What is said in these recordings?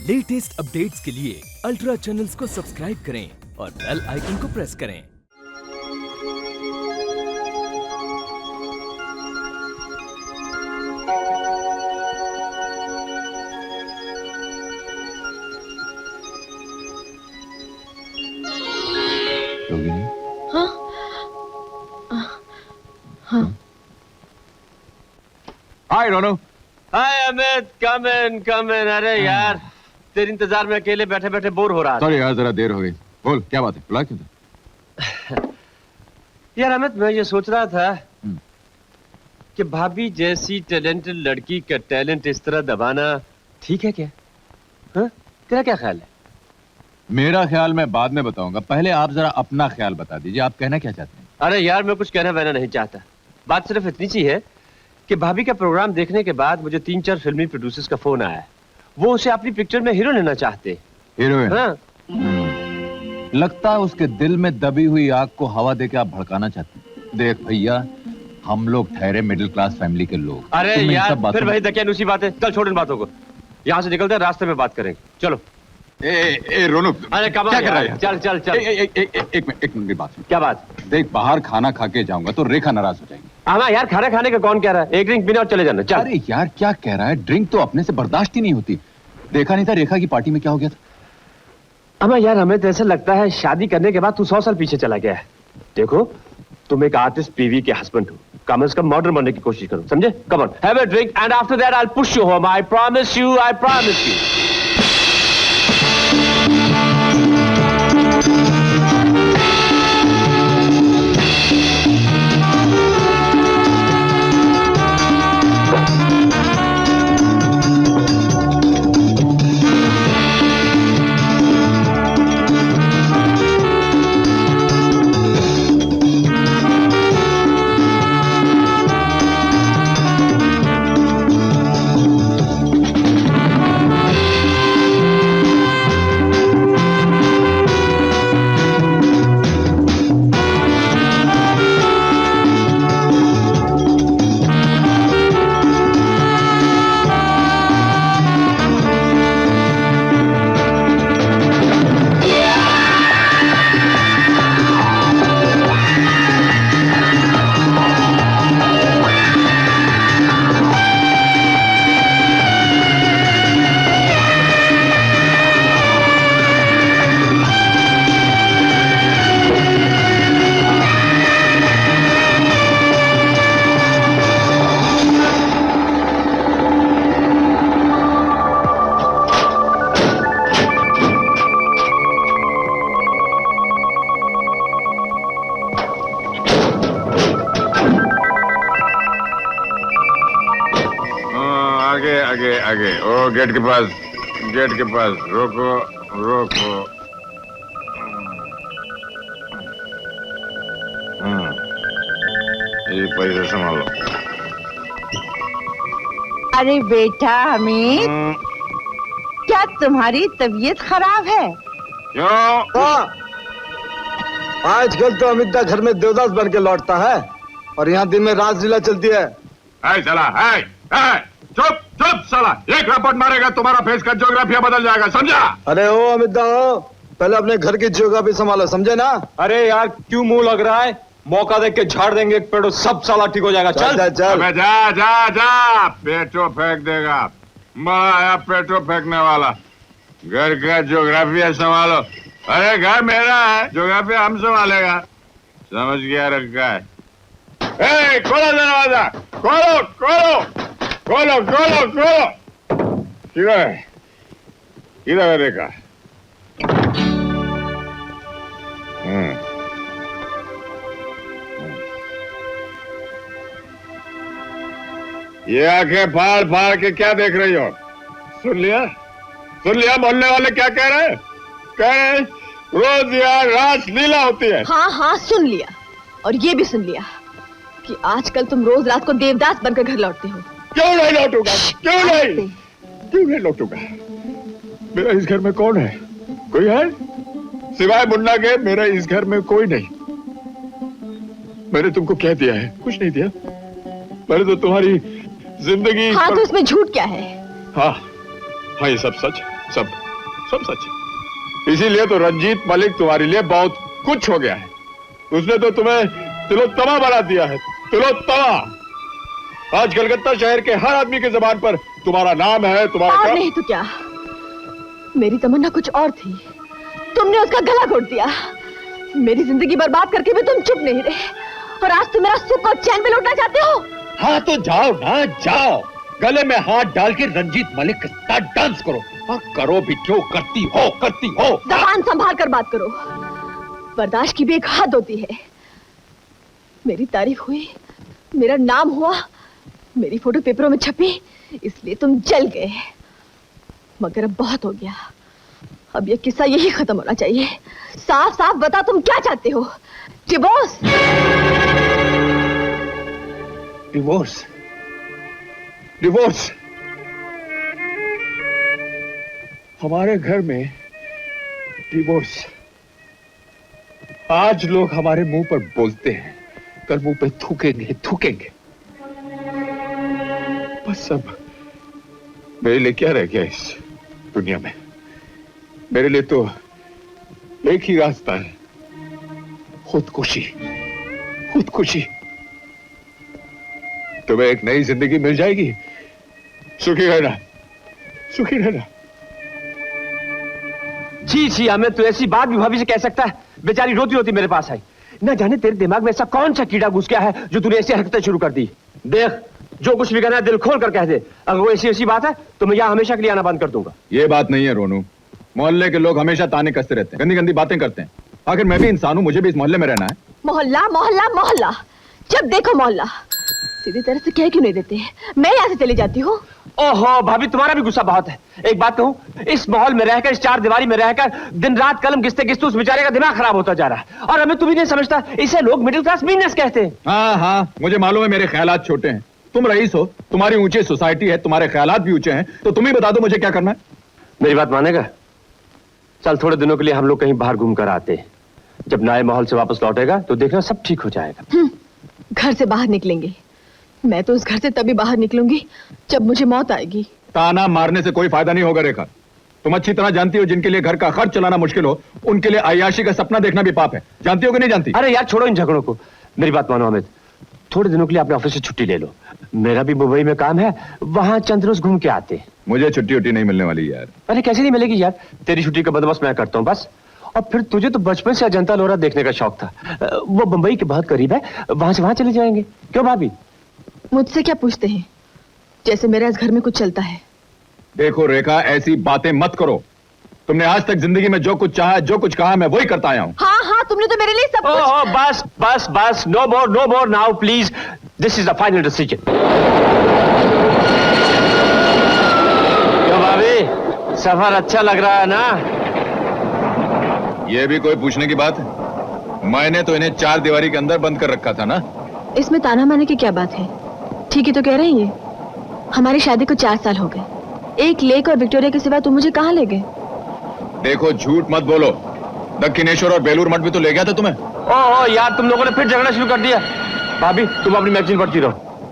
Latest updates के लिए ultra channels को सब्सक्राइब करें और बेल आइकन को प्रेस करें। हाँ? हाँ। हाय रोनू। हाय अमित, कम इन। अरे यार, तेरे इंतजार में अकेले बैठे बैठे बोर हो रहा था। सॉरी यार, जरा देर हो गई। बोल क्या बात है, बुला क्यों था? यार अमित, मैं ये सोच रहा था कि भाभी जैसी टैलेंटेड लड़की का टैलेंट इस तरह दबाना ठीक है क्या? हाँ? तेरा क्या ख्याल है? मेरा ख्याल मैं बाद में बताऊंगा, पहले आप जरा अपना ख्याल बता दीजिए। आप कहना क्या चाहते हैं? अरे यार, मैं कुछ कहना वहना नहीं चाहता। बात सिर्फ इतनी सी है कि भाभी का प्रोग्राम देखने के बाद मुझे 3-4 फिल्मी प्रोड्यूसर्स का फोन आया है। वो उसे अपनी पिक्चर में हीरो लेना चाहते। हीरोइन? हाँ। लगता है उसके दिल में दबी हुई आग को हवा देके आप भड़काना चाहते हैं। देख भैया, हम लोग ठहरे मिडिल क्लास फैमिली के लोग। अरे यार, फिर वही दकियानूसी बातें। चल छोड़ इन बातों को, यहाँ से निकलते हैं, रास्ते में बात करेंगे। चलो। ए रोनू, अरे कब क्या कर रहा है? चल चल चल। एक मिनट की बात सुन। क्या बात? देख, बाहर खाना खा के जाऊंगा तो रेखा नाराज हो जाएगी। हाँ यार, खाना खाने का कौन कह रहा है? एक ड्रिंक पीना और चले जाना। चल। अरे यार, क्या कह रहा है? ड्रिंक तो अपने से बर्दाश्त ही नहीं होती। देखा नहीं था रेखा की पार्टी में क्या हो गया था? अमा यार, हमें तो ऐसा लगता है शादी करने के बाद तू 100 साल पीछे चला गया है। देखो, तुम एक आर्टिस्ट पीवी के हस्बैंड हो, कम से कम मॉडर्न बनने की कोशिश करो, समझे? Come on, have a drink and after that I will push you home. I promise you, I promise you. आगे ओ गेट के पास रोको रोको। ये पैसे संभालो। अरे बेटा अमित, क्या तुम्हारी तबीयत खराब है? क्यों? आजकल तो अमित दा घर में देवदास बन के लौटता है और यहाँ दिन में रासलीला चलती है। चुप चुप साला, एक रपट मारेगा तुम्हारा फेस का ज्योग्राफिया बदल जाएगा, समझा? अरे ओ अमित दा, पहले अपने घर की ज्योग्राफी संभालो, समझे ना? अरे यार, क्यों मुंह लग रहा है? मौका देख के झाड़ देंगे एक पेड़ो, सब साला ठीक हो जाएगा। चल चल चल। अबे जा जा जा, पेटो फेंक देगा। बड़ा आया पेटो फेंकने वाला। घर का ज्योग्राफिया संभालो। अरे घर मेरा है, ज्योग्राफिया हम संभालेगा, समझ गया? रखा है। ए, खोलो दरवाजा, खोलो खोलो खोलो खोलो खोलो। किधर है देखा? ये आंखें फाड़ फाड़ के क्या देख रही हो? सुन लिया मोहल्ले वाले क्या कह रहे हैं? कह रहे हैं रोज यार रासलीला होती है। हाँ हाँ, सुन लिया। और ये भी सुन लिया कि आजकल तुम रोज रात को देवदास बनकर घर लौटते हो। क्यों नहीं लौटूंगा? क्यों नहीं लौटूंगा? मेरा इस घर में कौन है? कोई है? सिवाय मुन्ना के मेरा इस घर में कोई नहीं। मैंने तुमको क्या दिया है? कुछ नहीं दिया। मैंने तो तुम्हारी जिंदगी। हाँ, तो इसमें झूठ क्या है? हाँ हाँ, ये सब सच। सब सब सच है। इसीलिए तो रंजीत मलिक तुम्हारे लिए बहुत कुछ हो गया है। उसने तो तुम्हें तिलोत्तमा बना दिया है, तिलोत्तमा। आज कलकत्ता शहर के हर आदमी के जबान पर तुम्हारा नाम है, तुम्हारा और काम। नहीं तो क्या, मेरी तमन्ना कुछ और थी, तुमने उसका गला घोट दिया। मेरी जिंदगी बर्बाद करके भी तुम चुप नहीं रहे, और आज तुम मेरा सुख और चैन पे लौटना चाहते हो। हाँ तो जाओ ना, जाओ गले में हाथ डाल के रंजीत मलिक के साथ डांस करो, और करो भी क्यों, करती हो करती हो। जबान संभाल कर बात करो, बर्दाश्त की भी एक हद होती है। मेरी तारीफ हुई, मेरा नाम हुआ, मेरी फोटो पेपरों में छपी, इसलिए तुम जल गए। मगर अब बहुत हो गया, अब ये किस्सा यही खत्म होना चाहिए। साफ साफ बता, तुम क्या चाहते हो? डिवोर्स? डिवोर्स? डिवोर्स? हमारे घर में डिवोर्स? आज लोग हमारे मुंह पर बोलते हैं, कल मुंह पे थूकेंगे थूकेंगे। बस अब मेरे लिए क्या रह गया इस दुनिया में? मेरे लिए तो एक ही रास्ता है, खुदकुशी। खुदकुशी। तुम्हें एक नई जिंदगी मिल जाएगी, सुखी रहना, सुखी रहना। जी जी हमें तो ऐसी बात भी भाभी से कह सकता है? बेचारी रोती रोती मेरे पास आई। ना जाने तेरे दिमाग में ऐसा कौन सा कीड़ा घुस गया है जो तूने ऐसी हरकतें शुरू कर दी। देख, जो कुछ भी कहना है दिल खोल कर कह दे। अगर वो ऐसी ऐसी बात है तो मैं यहाँ हमेशा के लिए आना बंद कर दूंगा। ये बात नहीं है रोनू, मोहल्ले के लोग हमेशा ताने कसते रहते हैं, गंदी गंदी बातें करते हैं। आखिर मैं भी इंसान हूं, मुझे भी इस मोहल्ले में रहना है। मोहल्ला मोहल्ला मोहल्ला, जब देखो मोहल्ला। सीधी तरह से कह क्यों नहीं देते? मैं यहाँ से चली जाती हूँ। ओहो भाभी, तुम्हारा भी गुस्सा बहुत है। एक बात कहूं, इस माहौल में रहकर, इस चार दीवारी में रहकर दिन रात कलम घिसते घिसते उस बेचारे का दिमाग खराब होता जा रहा है। और हमें तुम ही नहीं समझता, इसे लोग मिडिल क्लास मीननेस कहते हैं। हाँ हाँ, मुझे मालूम है मेरे ख्यालात छोटे हैं। तुम रईस हो, तुम्हारी ऊंची सोसाइटी है, तुम्हारे ख्यालात भी ऊंचे हैं, तो तुम ही बता दो मुझे क्या करना है। मेरी बात मानेगा? चल थोड़े दिनों के लिए हम लोग कहीं बाहर घूम कर आते हैं। जब नए माहौल से वापस लौटेगा तो देखना सब ठीक हो जाएगा। घर से बाहर निकलेंगे? मैं तो उस घर से तभी बाहर निकलूंगी जब मुझे मौत आएगी। ताना मारने से कोई फायदा नहीं होगा रेखा। तुम अच्छी तरह जानती हो, जिनके लिए घर का खर्च चलाना मुश्किल हो, उनके लिए अय्याशी का सपना देखना भी पाप है। जानती हो कि नहीं जानती? अरे यार छोड़ो इन झगड़ों को। मेरी बात मानो अमित, थोड़े दिनों के लिए अपने ऑफिस से छुट्टी ले लो। मेरा भी मुंबई में काम है, वहां चंद रोज घूम के आते। मुझे छुट्टी उट्टी नहीं मिलने वाली यार। अरे कैसे नहीं मिलेगी यार? तेरी छुट्टी का बंदोबस्त मैं करता हूँ बस। और फिर तुझे तो बचपन से अजंता लोरा देखने का शौक था, वो मुंबई के बहुत करीब है, वहां से वहां चले जाएंगे। क्यों भाभी? मुझसे क्या पूछते हैं? जैसे मेरा इस घर में कुछ चलता है। देखो रेखा, ऐसी बातें मत करो। तुमने आज तक जिंदगी में जो कुछ चाहा, जो कुछ कहा, मैं वही करता आया हूं। हाँ हाँ, तुमने तो मेरे लिए सब कुछ। ओह बस बस बस, no more now please, this is the final decision. क्यों भाभी, सफर अच्छा लग रहा है ना? यह भी कोई पूछने की बात है? मैंने तो इन्हें चार दीवारी के अंदर बंद कर रखा था ना। इसमें ताना मारने की क्या बात है? ठीक ही तो कह रही है। हमारी शादी को 4 साल हो गए, एक लेक और विक्टोरिया के सिवा तुम मुझे कहाँ ले गए? देखो झूठ मत बोलो, दक्षिणेश्वर और बेलूर मठ भी तो ले गया था तुम्हें। ओह यार, तुम लोगों ने फिर झगड़ा शुरू कर दिया। भाभी तुम अपनी मैगजीन पढ़ती रहो,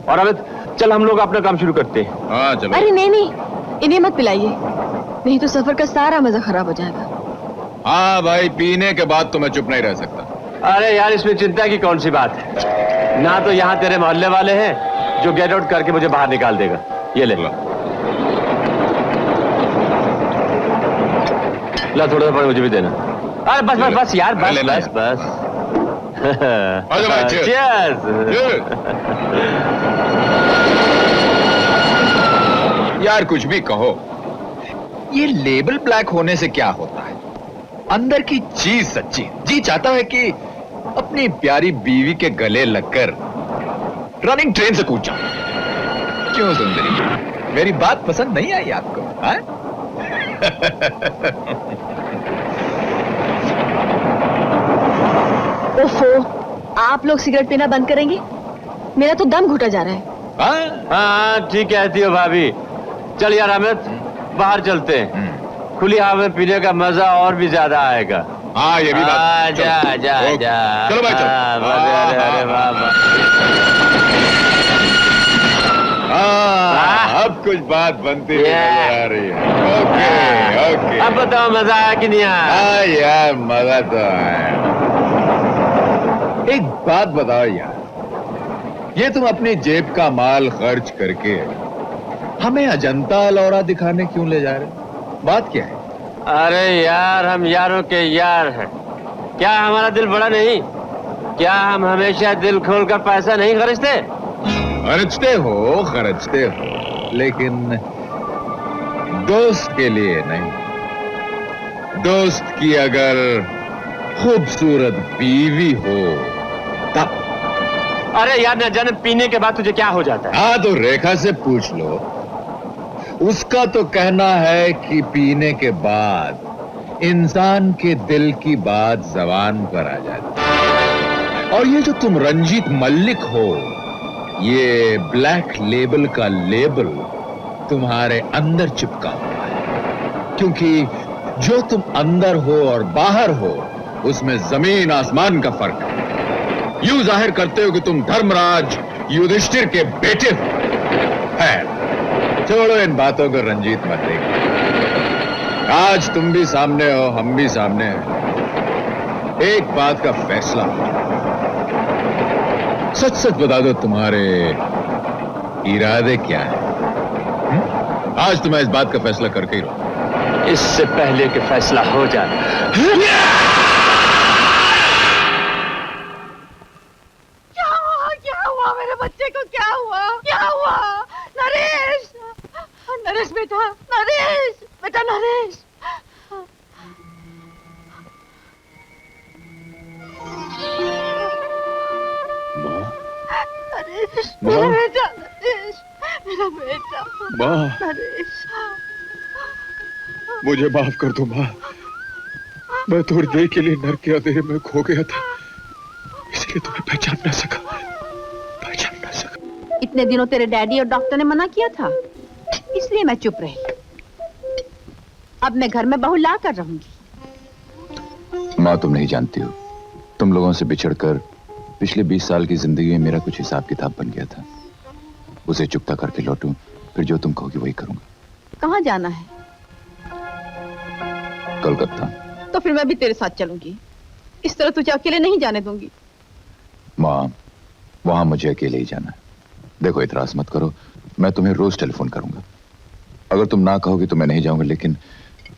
और अमित चल हम लोग अपना काम शुरू करते हैं। हाँ चलो। अरे नहीं, इन्हें मत पिलाइए, नहीं तो सफर का सारा मजा खराब हो जाएगा। हाँ भाई, पीने के बाद तो मैं चुप नहीं रह सकता। अरे यार, इसमें चिंता की कौन सी बात है? ना तो यहाँ तेरे मोहल्ले वाले हैं जो गेट आउट करके मुझे बाहर निकाल देगा। ये ले ला, थोड़ा सा मुझे भी देना। अरे बस बस बस यार, बस बस बस। यार कुछ भी कहो, ये लेबल ब्लैक होने से क्या होता है? अंदर की चीज सच्ची। जी चाहता है कि अपनी प्यारी बीवी के गले लगकर रनिंग ट्रेन से कूद जाऊं। क्यों सुंदरी, मेरी बात पसंद नहीं आई आपको? हाँ? ओफो, आप लोग सिगरेट पीना बंद करेंगे? मेरा तो दम घुटा जा रहा है। हाँ ठीक कहती हो भाभी। चल यार अमित, बाहर चलते हैं, खुली हवा में पीने का मजा और भी ज्यादा आएगा। हाँ ये भी बात। जा जा जा, चलो भाई चलो। अरे बाबा, अब कुछ बात बनती हुई नजर आ रही है। ओके अब बताओ मजा आया कि नहीं आया? हाँ यार, मजा तो आया। एक बात बताओ यार, ये तुम अपनी जेब का माल खर्च करके हमें अजंता अलोरा दिखाने क्यों ले जा रहे हो? बात क्या है? अरे यार, हम यारों के यार हैं। क्या हमारा दिल बड़ा नहीं? क्या हम हमेशा दिल खोलकर पैसा नहीं खर्चते? खर्चते हो, लेकिन दोस्त के लिए नहीं। दोस्त की अगर खूबसूरत बीवी हो तब। अरे यार, न जाने पीने के बाद तुझे क्या हो जाता है। हाँ, तो रेखा से पूछ लो। उसका तो कहना है कि पीने के बाद इंसान के दिल की बात जबान पर आ जाती है। और ये जो तुम रंजीत मल्लिक हो, ये ब्लैक लेबल का लेबल तुम्हारे अंदर चिपका हुआ है। क्योंकि जो तुम अंदर हो और बाहर हो, उसमें जमीन आसमान का फर्क है। यूं जाहिर करते हो कि तुम धर्मराज युधिष्ठिर के बेटे हो। है, छोड़ो इन बातों को रंजीत मल्लिक। आज तुम भी सामने हो, हम भी सामने हैं। एक बात का फैसला हो। सच सच बता दो, तुम्हारे इरादे क्या है? आज तो मैं इस बात का फैसला करके ही रहूं। इससे पहले कि फैसला हो जाए। क्या हुआ मेरे बच्चे को? क्या हुआ? नरेश, नरेश बेटा, नरेश। नरेश, मेरा बेटा, नरेश, मेरा बेटा। माँ, नरेश, मुझे माफ कर दो माँ। मैं थोड़ी देर के लिए नर के अंधेरे में खो गया था, इसलिए तुम्हें पहचान ना सका। इतने दिनों तेरे डैडी और डॉक्टर ने मना किया था, इसलिए मैं चुप रही। अब मैं घर में बहू ला कर रहूंगी। माँ, तुम नहीं जानती हो, तुम लोगों से बिछड़कर पिछले 20 साल की जिंदगी में मेरा कुछ हिसाब किताब बन गया था। उसे चुकता करके लौटूं, फिर जो तुम कहोगी वही करूंगा। कहाँ जाना है? कोलकाता। तो फिर मैं भी तेरे साथ चलूंगी। इस तरह तुझे अकेले नहीं जाने दूंगी। माँ, वहां मुझे अकेले ही जाना है। देखो, इतराज मत करो, मैं तुम्हें रोज टेलीफोन करूंगा। अगर तुम ना कहोगी तो मैं नहीं जाऊंगा, लेकिन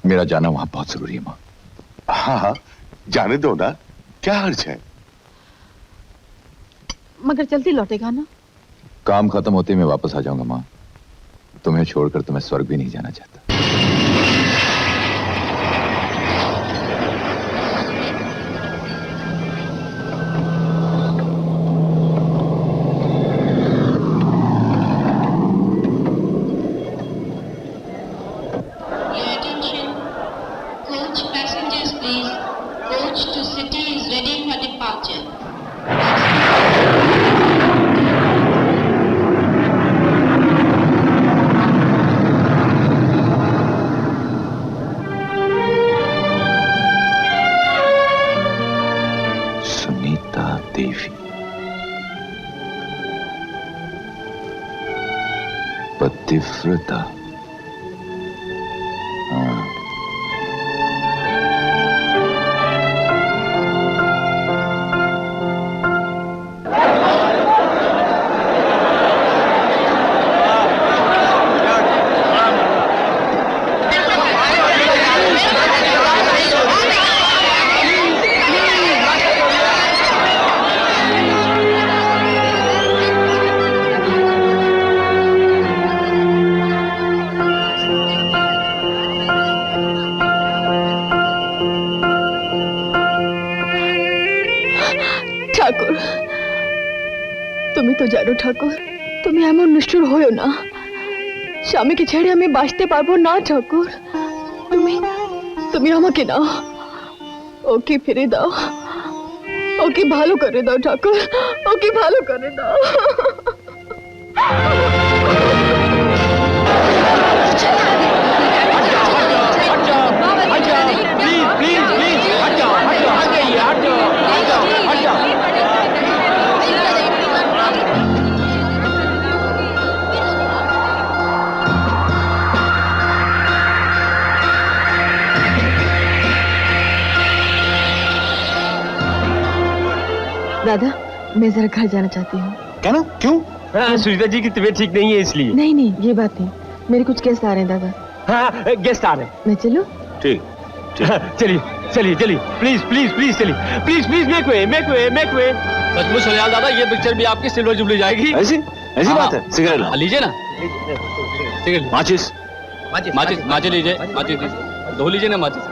मेरा जाना वहां बहुत जरूरी है माँ। हाँ, जाने दो ना, क्या हर्ज है? मगर जल्दी लौटेगा ना? काम खत्म होते ही मैं वापस आ जाऊंगा माँ। तुम्हें छोड़कर तो मैं स्वर्ग भी नहीं जाना चाहता। पतिव्रता। ঠাকুর, তুমি তো জানো ঠাকুর, তুমি এমন নিষ্ঠুর হয়েও না। স্বামীকে ছেড়ে আমি বাঁচতে পারবো না ঠাকুর। তুমি আমাকে নাও, ওকে ফিরে দাও, ওকে ভালো করে দাও ঠাকুর, ওকে ভালো করে দাও। दादा मैं जरा घर जाना चाहती हूँ। क्या ना क्यों? हाँ, सुनीता जी की तबीयत ठीक नहीं है इसलिए। नहीं नहीं ये बात नहीं, मेरे कुछ गेस्ट आ रहे हैं दादा। हाँ, गेस्ट आ रहे मैं चलूं? ठीक हैं। चलिए चलिए चलिए, प्लीज प्लीज प्लीज चलिए, please please make way make way make way. सचमुच सलयाल दादा, ये पिक्चर भी आपकी सिल्वर जुबली जाएगी। ऐसी ऐसी हाँ, बात है। सिगरेट ला। लीजिए ना, सिगरेट माचिस। माचिस लीजिए, माचिस लीजिए, धो लीजिए ना माचिस।